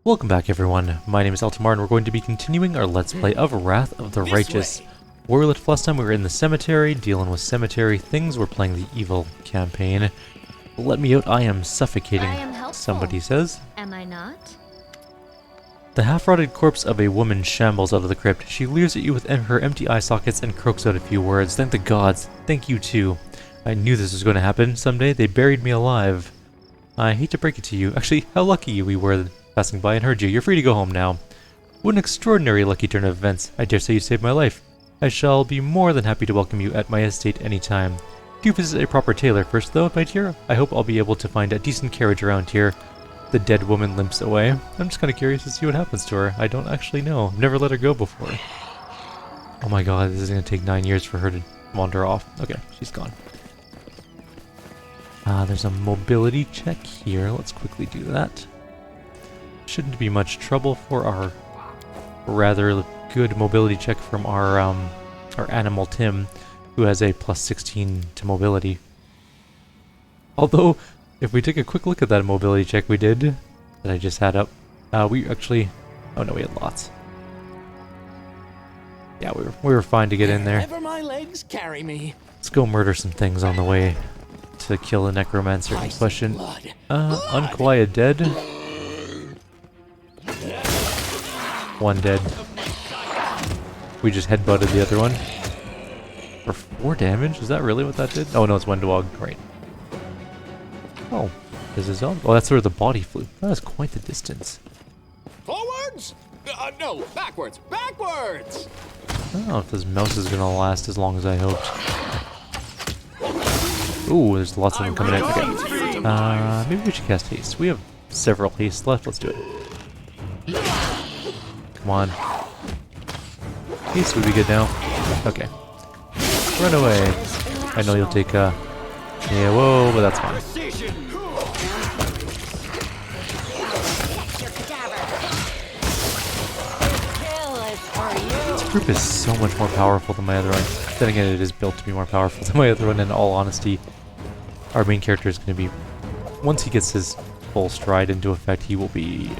Welcome back everyone, my name is Eltimar and we're going to be continuing our Let's Play of Wrath of the Righteous. Where we left last time we were in the cemetery, dealing with cemetery things, we're playing the evil campaign. Let me out, I am suffocating, somebody says. Am I not? The half-rotted corpse of a woman shambles out of the crypt. She leers at you with her empty eye sockets and croaks out a few words. Thank the gods, thank you too. I knew this was going to happen someday, they buried me alive. I hate to break it to you, actually how lucky we were passing by and heard you. You're free to go home now. What an extraordinary lucky turn of events. I dare say you saved my life. I shall be more than happy to welcome you at my estate anytime. Do visit a proper tailor first though, my dear. I hope I'll be able to find a decent carriage around here. The dead woman limps away. I'm just kind of curious to see what happens to her. I don't actually know. I've never let her go before. Oh my god, this is going to take 9 years for her to wander off. Okay, she's gone. There's a mobility check here. Let's quickly do that. Shouldn't be much trouble for our rather good mobility check from our animal Tim, who has a plus 16 to mobility. Although, if we take a quick look at that mobility check we did, that I just had up, we actually... Oh no, we had lots. Yeah, we were fine to get in there. Wherever my legs carry me. Let's go murder some things on the way to kill the Necromancer in question. Unquiet dead. One dead. We just headbutted the other one. For 4 damage? Is that really what that did? Oh no, it's one dog. Right. Oh, there's a zombie. Oh, that's where the body flew. That is quite the distance. Forwards? No, backwards. Backwards! I don't know if this mouse is going to last as long as I hoped. Ooh, there's lots of them coming in. Okay. Maybe we should cast haste. We have several haste left. Let's do it. Come on. Haste would be good now. Okay. Run away. I know you'll take yeah, whoa, but that's fine. This group is so much more powerful than my other one. Then again, it is built to be more powerful than my other one. In all honesty, our main character is going to be, once he gets his full stride into effect, he will be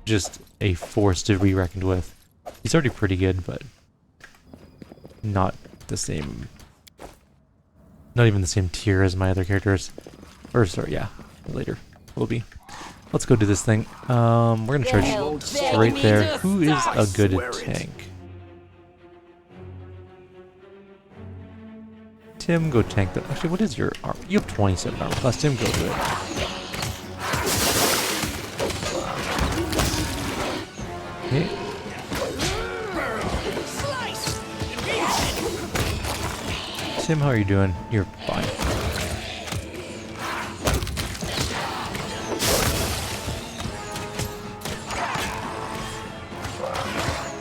just a force to be reckoned with. He's already pretty good, but not the same, not even the same tier as my other characters. Or sorry, yeah, later will be. Let's go do this thing. We're gonna charge straight there. Who is a good tank? Tim, go tank that. Actually, what is your armor? You have 27 armor class. Tim, go do it. Okay. Tim, how are you doing? You're fine.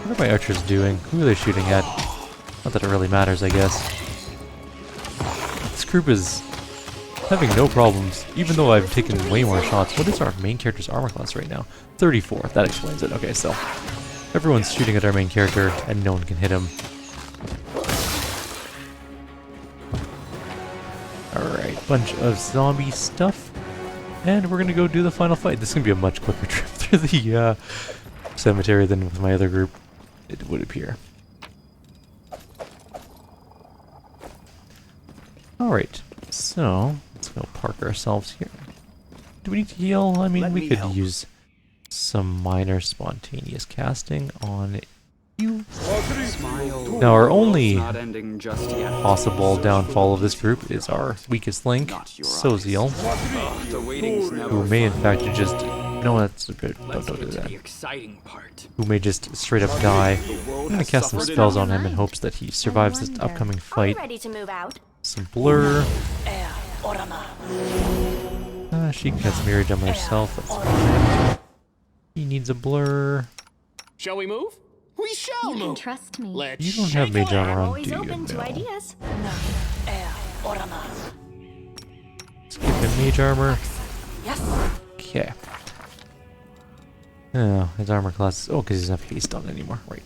What are my archers doing? Who are they shooting at? Not that it really matters, I guess. This group is having no problems, even though I've taken way more shots. What is our main character's armor class right now? 34. That explains it. Okay, so everyone's shooting at our main character, and no one can hit him. Alright, bunch of zombie stuff. And we're gonna go do the final fight. This is gonna be a much quicker trip through the cemetery than with my other group, it would appear. Alright, so let's go park ourselves here. Do we need to heal? I mean, we could use some minor spontaneous casting on you. Now, our only possible downfall of this group is our weakest link, Soziel, who may in fact just... No, that's a bit... Don't do that. Who may just straight up die. I'm going to cast some spells on him in hopes that he survives this upcoming fight. Some blur. She can cast Mirror Gem herself, that's fine. He needs a blur. Shall we move? We shall move. Trust me. You don't have mage armor on, do you? Open to ideas. Let's give him mage armor. Okay. Oh, his armor class is... Oh, because he doesn't have haste on anymore. Right.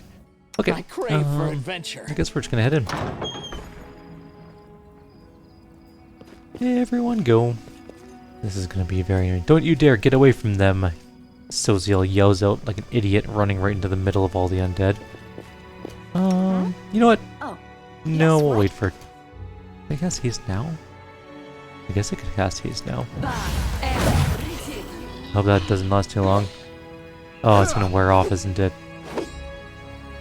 Okay. I crave for adventure. I guess we're just gonna head in. Everyone go. This is gonna be very... Don't you dare get away from them. Soziel yells out like an idiot, running right into the middle of all the undead. You know what? Oh. No, Yes, we'll what? wait for... I guess haste now? I guess I could cast haste now. Hope that doesn't last too long. Oh, it's gonna wear off, isn't it?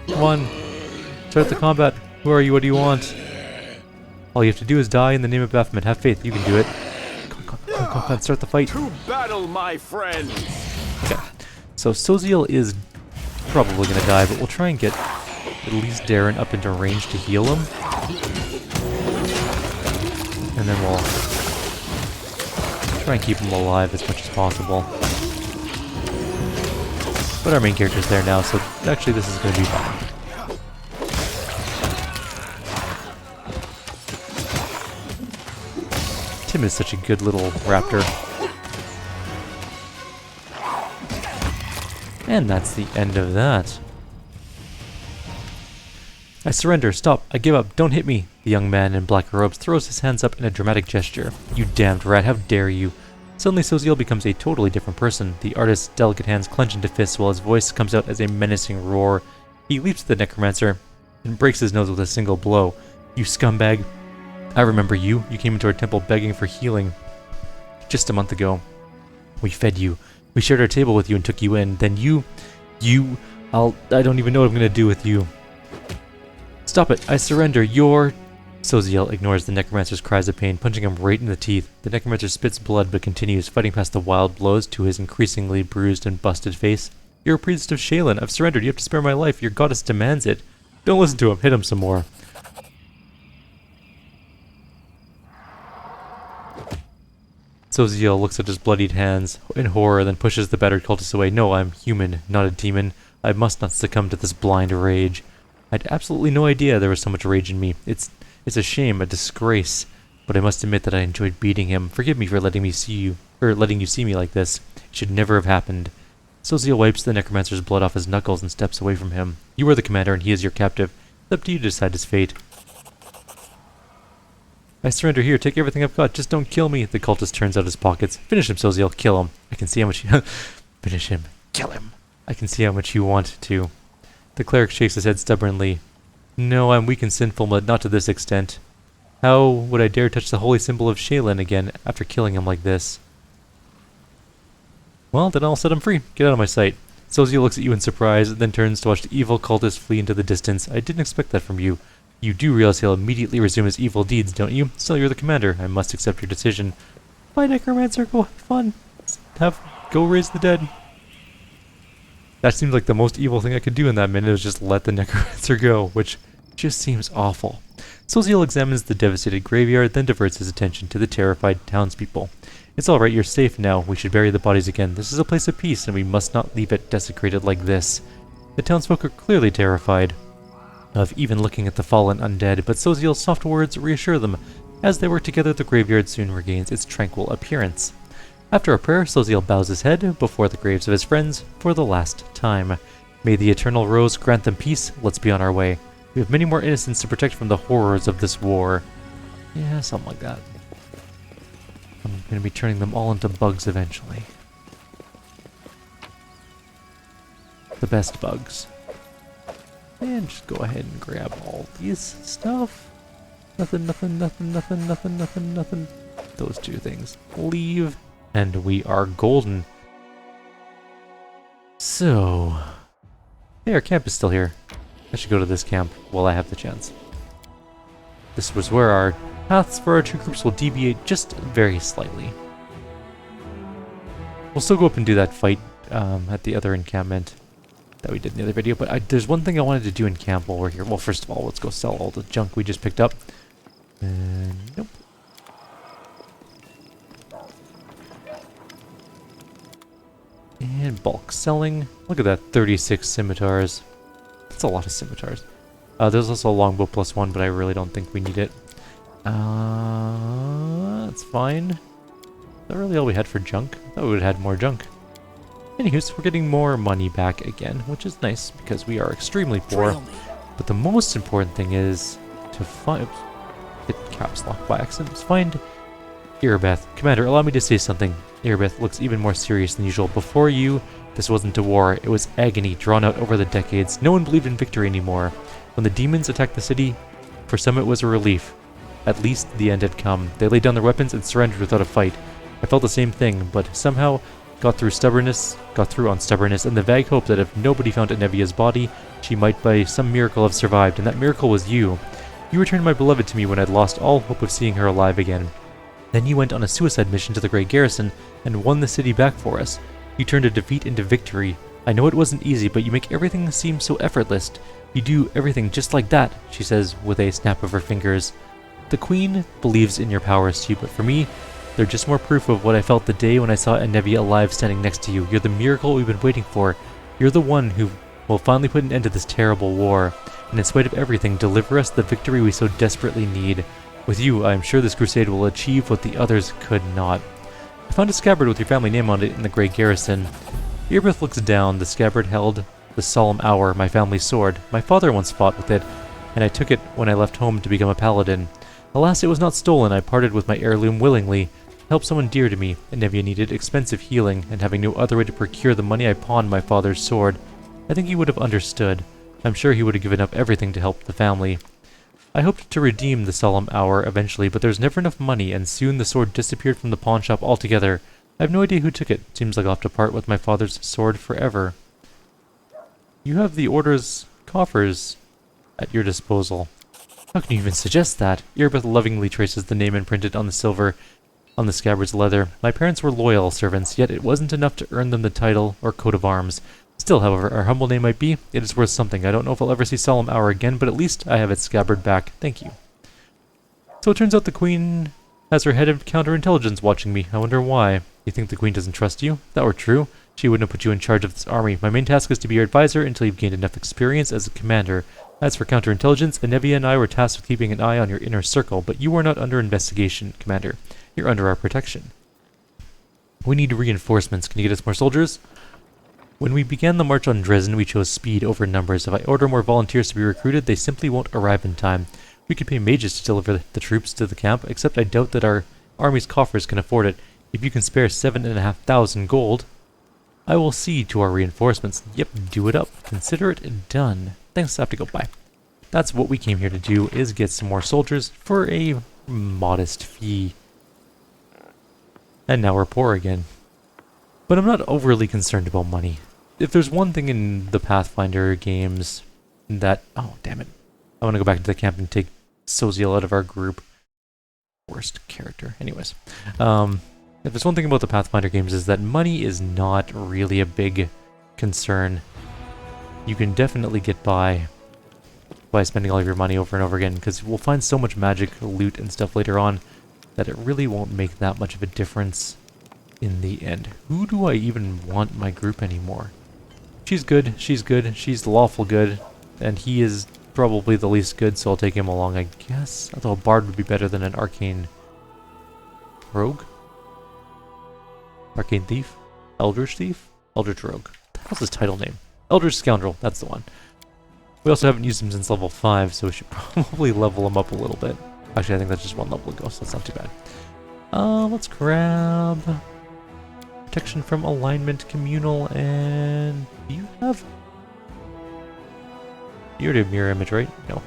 Come on. Start the combat. Who are you? What do you want? All you have to do is die in the name of Baphomet. Have faith. You can do it. Come on. Start the fight. To battle, my friends! Okay. So Soziel is probably gonna die, but we'll try and get at least Darren up into range to heal him. And then we'll try and keep him alive as much as possible. But our main character's there now, so actually this is going to be fine. Tim is such a good little raptor. And that's the end of that. I surrender. Stop. I give up. Don't hit me. The young man in black robes throws his hands up in a dramatic gesture. You damned rat. How dare you? Suddenly Soziel becomes a totally different person. The artist's delicate hands clench into fists while his voice comes out as a menacing roar. He leaps to the Necromancer and breaks his nose with a single blow. You scumbag. I remember you. You came into our temple begging for healing just a month ago. We fed you. We shared our table with you and took you in. Then I don't even know what I'm going to do with you. Stop it. I surrender. Soziel ignores the Necromancer's cries of pain, punching him right in the teeth. The Necromancer spits blood but continues, fighting past the wild blows to his increasingly bruised and busted face. You're a priest of Shaylin. I've surrendered. You have to spare my life. Your goddess demands it. Don't listen to him. Hit him some more. Soziel looks at his bloodied hands in horror, then pushes the battered cultist away. No, I'm human, not a demon. I must not succumb to this blind rage. I'd absolutely no idea there was so much rage in me. It's a shame, a disgrace. But I must admit that I enjoyed beating him. Forgive me for letting you see me like this. It should never have happened. Soziel wipes the Necromancer's blood off his knuckles and steps away from him. You are the commander and he is your captive. It's up to you to decide his fate. I surrender here. Take everything I've got. Just don't kill me. The cultist turns out his pockets. Finish him, Soziel. Kill him. I can see how much you... Finish him. Kill him. I can see how much you want to. The cleric shakes his head stubbornly. No, I'm weak and sinful, but not to this extent. How would I dare touch the holy symbol of Shaylin again after killing him like this? Well, then I'll set him free. Get out of my sight. Soziel looks at you in surprise, then turns to watch the evil cultist flee into the distance. I didn't expect that from you. You do realize he'll immediately resume his evil deeds, don't you? Still, you're the commander. I must accept your decision. Bye, Necromancer. Go have fun. Go raise the dead. That seemed like the most evil thing I could do in that minute, was just let the Necromancer go, which just seems awful. Soziel examines the devastated graveyard, then diverts his attention to the terrified townspeople. It's alright, you're safe now. We should bury the bodies again. This is a place of peace, and we must not leave it desecrated like this. The townsfolk are clearly terrified of even looking at the fallen undead, but Soziel's soft words reassure them. As they work together, the graveyard soon regains its tranquil appearance. After a prayer, Soziel bows his head before the graves of his friends for the last time. May the Eternal Rose grant them peace. Let's be on our way. We have many more innocents to protect from the horrors of this war. Yeah, something like that. I'm going to be turning them all into bugs eventually. The best bugs. And just go ahead and grab all these stuff. Nothing. Those two things. Leave. And we are golden. So... hey, our camp is still here. I should go to this camp while I have the chance. This was where our paths for our two groups will deviate just very slightly. We'll still go up and do that fight at the other encampment that we did in the other video, but there's one thing I wanted to do in camp while we're here. Well, first of all, let's go sell all the junk we just picked up. Nope. And bulk selling. Look at that, 36 scimitars. That's a lot of scimitars. There's also a longbow +1, but I really don't think we need it. That's fine. Is that really all we had for junk? I thought we would have had more junk. Anywho, so we're getting more money back again, which is nice because we are extremely poor. But the most important thing is to find... hit caps lock by accident. Find Irbeth. Commander, allow me to say something. Irbeth looks even more serious than usual. Before you, This wasn't a war, it was agony drawn out over the decades. No one believed in victory anymore. When the demons attacked the city, for some it was a relief. At least the end had come. They laid down their weapons and surrendered without a fight. I felt the same thing, but somehow got through on stubbornness, and the vague hope that if nobody found Enevia's body, she might by some miracle have survived, and that miracle was you. You returned my beloved to me when I'd lost all hope of seeing her alive again. Then you went on a suicide mission to the Grey Garrison and won the city back for us. You turned a defeat into victory. I know it wasn't easy, but you make everything seem so effortless. You do everything just like that, she says with a snap of her fingers. The Queen believes in your powers too, but for me, they're just more proof of what I felt the day when I saw Enevia alive standing next to you. You're the miracle we've been waiting for. You're the one who will finally put an end to this terrible war, and in spite of everything, deliver us the victory we so desperately need. With you, I am sure this crusade will achieve what the others could not. I found a scabbard with your family name on it in the Grey Garrison. Earbeth looks down. The scabbard held the solemn hour, my family's sword. My father once fought with it, and I took it when I left home to become a paladin. Alas, it was not stolen. I parted with my heirloom willingly. Help someone dear to me. Enevia needed expensive healing, and having no other way to procure the money, I pawned my father's sword. I think he would have understood. I'm sure he would have given up everything to help the family. I hoped to redeem the solemn hour eventually, but there's never enough money, and soon the sword disappeared from the pawn shop altogether. I have no idea who took it. Seems like I'll have to part with my father's sword forever. You have the Order's coffers at your disposal. How can you even suggest that? Earbeth lovingly traces the name imprinted on the silver on the scabbard's leather. My parents were loyal servants, yet it wasn't enough to earn them the title or coat of arms. Still, however, our humble name might be, it is worth something. I don't know if I'll ever see Solemn Hour again, but at least I have its scabbard back. Thank you. So it turns out the Queen has her head of counterintelligence watching me. I wonder why. You think the Queen doesn't trust you? If that were true, she wouldn't have put you in charge of this army. My main task is to be your advisor until you've gained enough experience as a commander. As for counterintelligence, Enevia and I were tasked with keeping an eye on your inner circle, but you are not under investigation, Commander. You're under our protection. We need reinforcements. Can you get us more soldiers? When we began the march on Dresden, we chose speed over numbers. If I order more volunteers to be recruited, they simply won't arrive in time. We could pay mages to deliver the troops to the camp, except I doubt that our army's coffers can afford it. If you can spare 7,500 gold, I will see to our reinforcements. Yep, do it up. Consider it done. Thanks, I have to go. Bye. That's what we came here to do, is get some more soldiers for a modest fee. And now we're poor again. But I'm not overly concerned about money. If there's one thing in the Pathfinder games that... Oh, damn it. I want to go back to the camp and take Soziel out of our group. Worst character. Anyways. If there's one thing about the Pathfinder games is that money is not really a big concern. You can definitely get by spending all of your money over and over again, because we'll find so much magic, loot, and stuff later on that it really won't make that much of a difference in the end. Who do I even want my group anymore? She's good, she's lawful good, and he is probably the least good, so I'll take him along, I guess. Although a bard would be better than an arcane rogue? Arcane thief? Eldritch thief? Eldritch rogue. What's his title name? Eldritch scoundrel, that's the one. We also haven't used him since level 5, so we should probably level him up a little bit. Actually, I think that's just one level ago, so that's not too bad. Let's grab protection from alignment, communal, and do you have... You already have mirror image, right? No.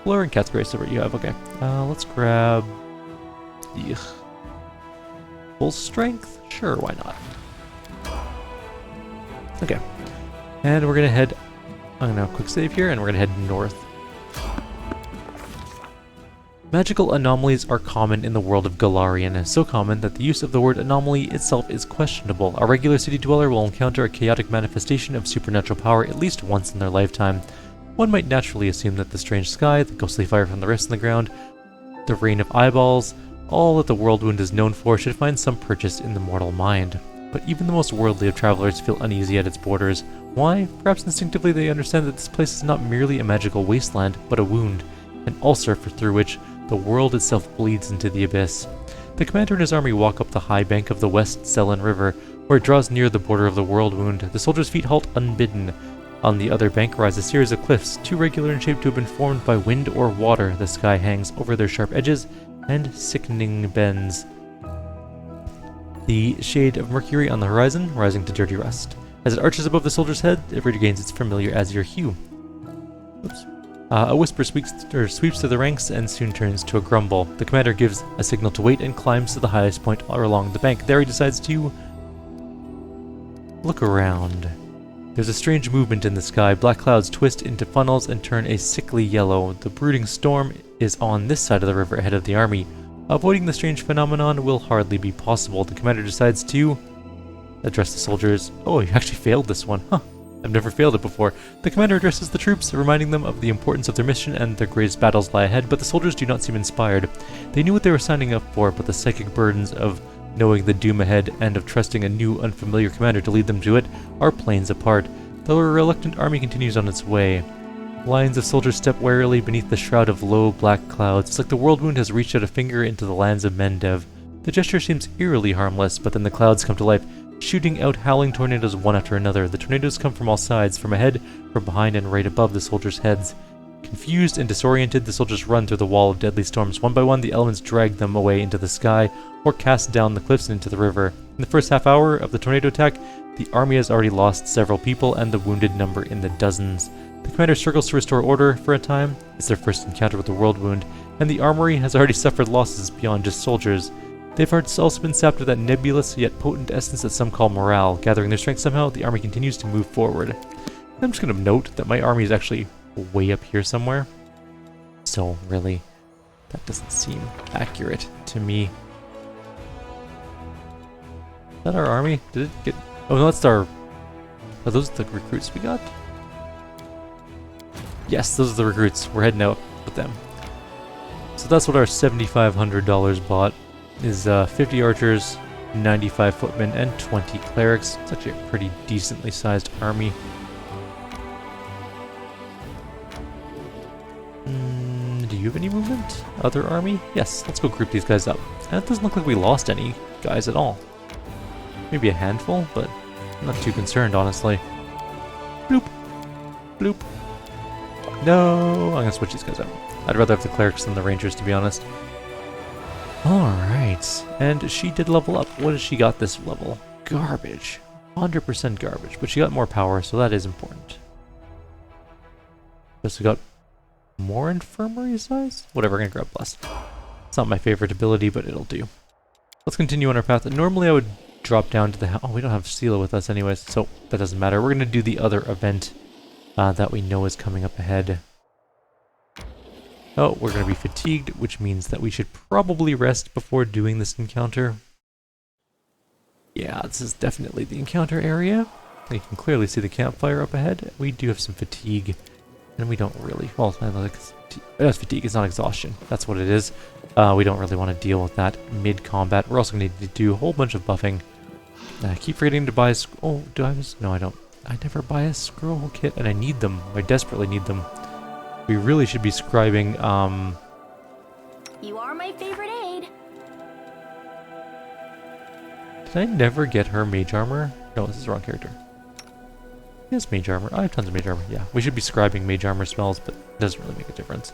Fleur and Cat's Grace, what you have, okay. Let's grab... Ugh. Full strength? Sure, why not? Okay. And we're gonna head... I'm gonna quick save here, and we're gonna head north. Magical anomalies are common in the world of Golarion, so common that the use of the word anomaly itself is questionable. A regular city dweller will encounter a chaotic manifestation of supernatural power at least once in their lifetime. One might naturally assume that the strange sky, the ghostly fire from the rest in the ground, the rain of eyeballs, all that the world wound is known for should find some purchase in the mortal mind. But even the most worldly of travelers feel uneasy at its borders. Why? Perhaps instinctively they understand that this place is not merely a magical wasteland, but a wound, an ulcer through which the world itself bleeds into the abyss. The commander and his army walk up the high bank of the West Selen River, where it draws near the border of the world wound. The soldiers' feet halt unbidden. On the other bank rise a series of cliffs, too regular in shape to have been formed by wind or water. The sky hangs over their sharp edges and sickening bends. The shade of Mercury on the horizon, rising to dirty rust. As it arches above the soldier's head, it regains its familiar azure hue. Oops. A whisper sweeps through the ranks and soon turns to a grumble. The commander gives a signal to wait and climbs to the highest point along the bank. There he decides to look around. There's a strange movement in the sky. Black clouds twist into funnels and turn a sickly yellow. The brooding storm is on this side of the river ahead of the army. Avoiding the strange phenomenon will hardly be possible. The commander decides to address the soldiers. Oh, you actually failed this one. Huh. I've never failed it before. The commander addresses the troops, reminding them of the importance of their mission and their greatest battles lie ahead, but the soldiers do not seem inspired. They knew what they were signing up for, but the psychic burdens of knowing the doom ahead and of trusting a new, unfamiliar commander to lead them to it are planes apart. The reluctant army continues on its way. Lines of soldiers step warily beneath the shroud of low, black clouds. It's like the world wound has reached out a finger into the lands of Mendev. The gesture seems eerily harmless, but then the clouds come to life, shooting out howling tornadoes one after another. The tornadoes come from all sides, from ahead, from behind, and right above the soldiers' heads. Confused and disoriented, the soldiers run through the wall of deadly storms. One by one, the elements drag them away into the sky, or cast down the cliffs and into the river. In the first half hour of the tornado attack, the army has already lost several people, and the wounded number in the dozens. The commander struggles to restore order for a time. It's their first encounter with the world wound, and the armory has already suffered losses beyond just soldiers. They've also been sapped of that nebulous yet potent essence that some call morale. Gathering their strength somehow, the army continues to move forward. I'm just going to note that my army is actually way up here somewhere. So, really, that doesn't seem accurate to me. Is that our army? Did it get... Oh, no, that's our... Are those the recruits we got? Yes, those are the recruits. We're heading out with them. So that's what our $7,500 bought. Is 50 archers, 95 footmen, and 20 clerics. It's actually a pretty decently sized army. Do you have any movement? Other army? Yes, let's go group these guys up. And it doesn't look like we lost any guys at all. Maybe a handful, but I'm not too concerned, honestly. Bloop. Bloop. No, I'm gonna switch these guys out. I'd rather have the clerics than the rangers, to be honest. Alright, and she did level up. What has she got this level? Garbage. 100% garbage, but she got more power, so that is important. Guess we got more infirmary size? Whatever, I'm gonna grab Bless. It's not my favorite ability, but it'll do. Let's continue on our path. Normally I would drop down to the... Oh, we don't have Sela with us anyways, so that doesn't matter. We're gonna do the other event that we know is coming up ahead. Oh, we're going to be fatigued, which means that we should probably rest before doing this encounter. Yeah, this is definitely the encounter area. You can clearly see the campfire up ahead. We do have some fatigue, and we don't really... Well, that's fatigue, it's not exhaustion. That's what it is. We don't really want to deal with that mid-combat. We're also going to need to do a whole bunch of buffing. I keep forgetting to buy... Oh, do I... No, I don't. I never buy a scroll kit, and I need them. I desperately need them. We really should be scribing, You are my favorite aide. Did I never get her mage armor? No, this is the wrong character. Yes, mage armor. I have tons of mage armor. Yeah, we should be scribing mage armor spells, but it doesn't really make a difference.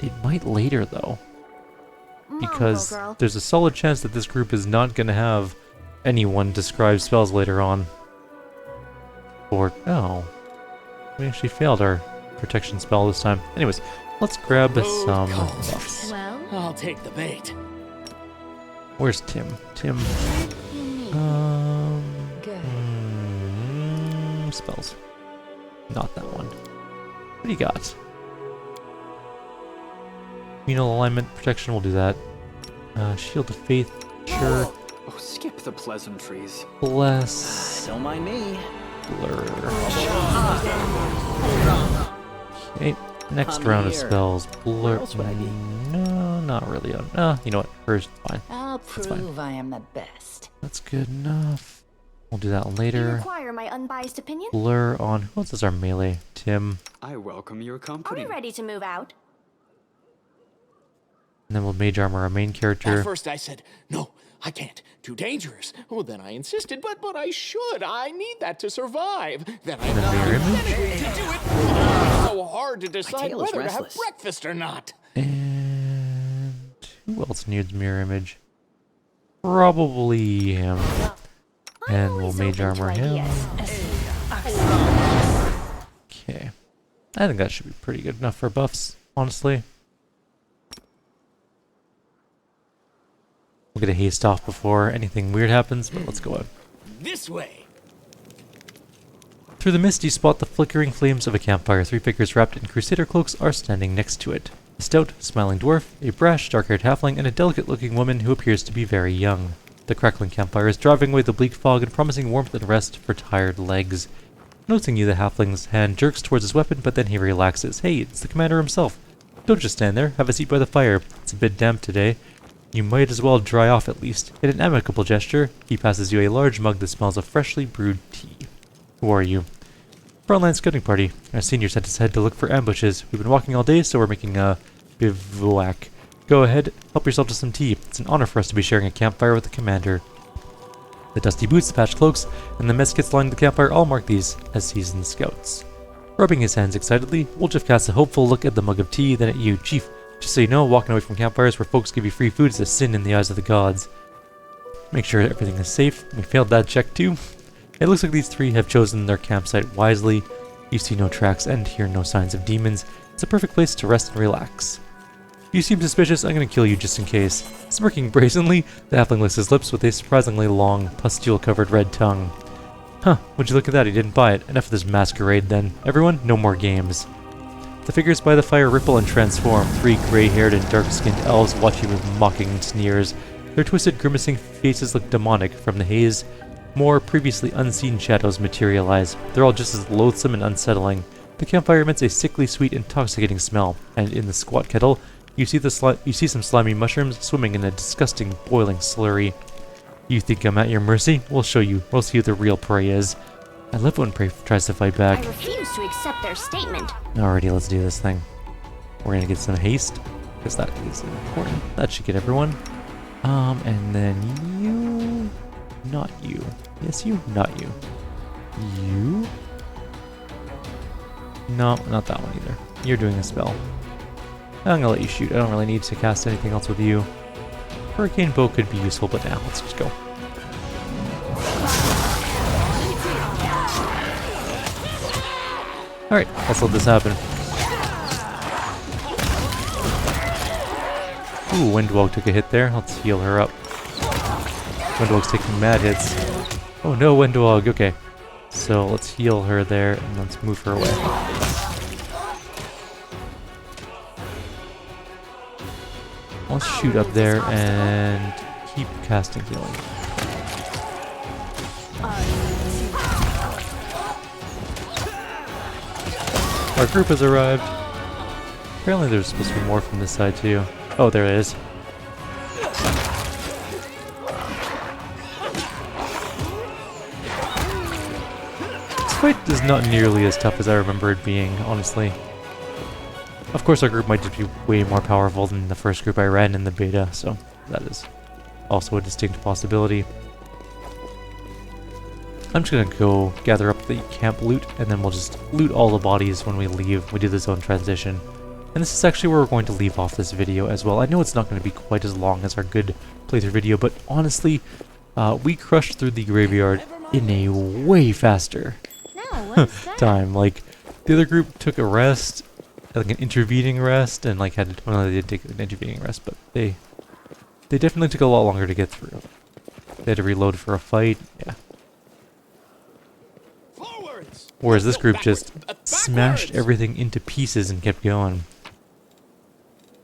It might later, though. Because there's a solid chance that this group is not going to have anyone describe spells later on. Or, oh. We actually failed our protection spell this time. Anyways, let's grab some buffs. Well, I'll take the bait. Where's Tim? Tim. Spells. Not that one. What do you got? Communal alignment protection, we'll do that. Shield of Faith, sure. Oh, skip the pleasantries. Bless. Don't mind me. Blur. Okay, next round of spells. Blur. No, not really. You know what? Hers, fine. I'll That's fine. prove I am the best. That's good enough. We'll do that you later. require my unbiased opinion? Blur on. Who else is our melee? Tim. I welcome your Are company. we ready to move out? And then we'll mage armor our main At character. first I said, no, I can't. Too dangerous. Well, then I insisted, but I should. I need that to survive. Then I And then mirror image. to do it. It's so hard to decide tail is whether to have restless. breakfast or not. And who else needs mirror image? Probably him. And we'll Always mage open to armor him. ideas. Okay. I think that should be pretty good enough for buffs, honestly. We'll get a haste off before anything weird happens, but let's go out. This way. Through the mist, you spot the flickering flames of a campfire. 3 figures wrapped in crusader cloaks are standing next to it. A stout, smiling dwarf, a brash, dark-haired halfling, and a delicate-looking woman who appears to be very young. The crackling campfire is driving away the bleak fog and promising warmth and rest for tired legs. Noticing you, the halfling's hand jerks towards his weapon, but then he relaxes. Hey, it's the commander himself. Don't just stand there. Have a seat by the fire. It's a bit damp today. You might as well dry off at least. In an amicable gesture, he passes you a large mug that smells of freshly brewed tea. Who are you? Frontline scouting party. Our senior sent us ahead to look for ambushes. We've been walking all day, so we're making a bivouac. Go ahead, help yourself to some tea. It's an honor for us to be sharing a campfire with the commander. The dusty boots, the patched cloaks, and the muskets lining the campfire all mark these as seasoned scouts. Rubbing his hands excitedly, Woljif casts a hopeful look at the mug of tea, then at you. Chief, just so you know, walking away from campfires where folks give you free food is a sin in the eyes of the gods. Make sure everything is safe. We failed that check too. It looks like these 3 have chosen their campsite wisely. You see no tracks and hear no signs of demons. It's a perfect place to rest and relax. You seem suspicious, I'm gonna kill you just in case. Smirking brazenly, the halfling licks his lips with a surprisingly long, pustule-covered red tongue. Huh, would you look at that, he didn't buy it. Enough of this masquerade then. Everyone, no more games. The figures by the fire ripple and transform. 3 gray-haired and dark-skinned elves watch you with mocking sneers. Their twisted, grimacing faces look demonic. From the haze, more previously unseen shadows materialize. They're all just as loathsome and unsettling. The campfire emits a sickly sweet, intoxicating smell, and in the squat kettle, you see some slimy mushrooms swimming in a disgusting, boiling slurry. You think I'm at your mercy? We'll show you. We'll see who the real prey is. I love when prey tries to fight back. I refuse to accept their statement. Alrighty, let's do this thing. We're gonna get some haste, because that is important. That should get everyone. And then you... Not you. Yes, you. Not you. You? No, not that one either. You're doing a spell. I'm gonna let you shoot. I don't really need to cast anything else with you. Hurricane bow could be useful, but now let's just go. Alright, let's let this happen. Ooh, Windwalk took a hit there. Let's heal her up. Windwalk's taking mad hits. Oh no, Windwalk. Okay. So let's heal her there and let's move her away. Let's shoot up there and keep casting healing. Our group has arrived. Apparently there's supposed to be more from this side too. Oh, there it is. This fight is not nearly as tough as I remember it being, honestly. Of course, our group might just be way more powerful than the first group I ran in the beta, so that is also a distinct possibility. I'm just gonna go gather up the camp loot, and then we'll just loot all the bodies when we leave. We do the zone transition. And this is actually where we're going to leave off this video as well. I know it's not going to be quite as long as our good playthrough video, but honestly, we crushed through the graveyard in a way faster time. Like, the other group took a rest, like an intervening rest, and like had to, well, they did take an intervening rest, but they definitely took a lot longer to get through. They had to reload for a fight, yeah. Whereas this group just smashed everything into pieces and kept going.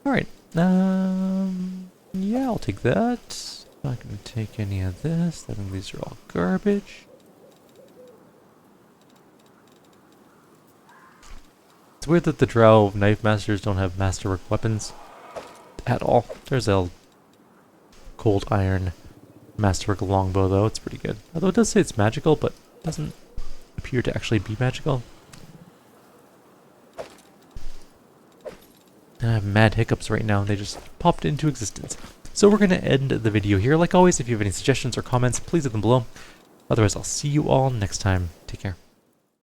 Alright, yeah, I'll take that. Not gonna take any of this. I think these are all garbage. It's weird that the Drow Knife Masters don't have masterwork weapons at all. There's a cold iron masterwork longbow though, it's pretty good. Although it does say it's magical, but it doesn't appear to actually be magical. I have mad hiccups right now, they just popped into existence. So we're going to end the video here. Like always, if you have any suggestions or comments, please leave them below. Otherwise, I'll see you all next time. Take care.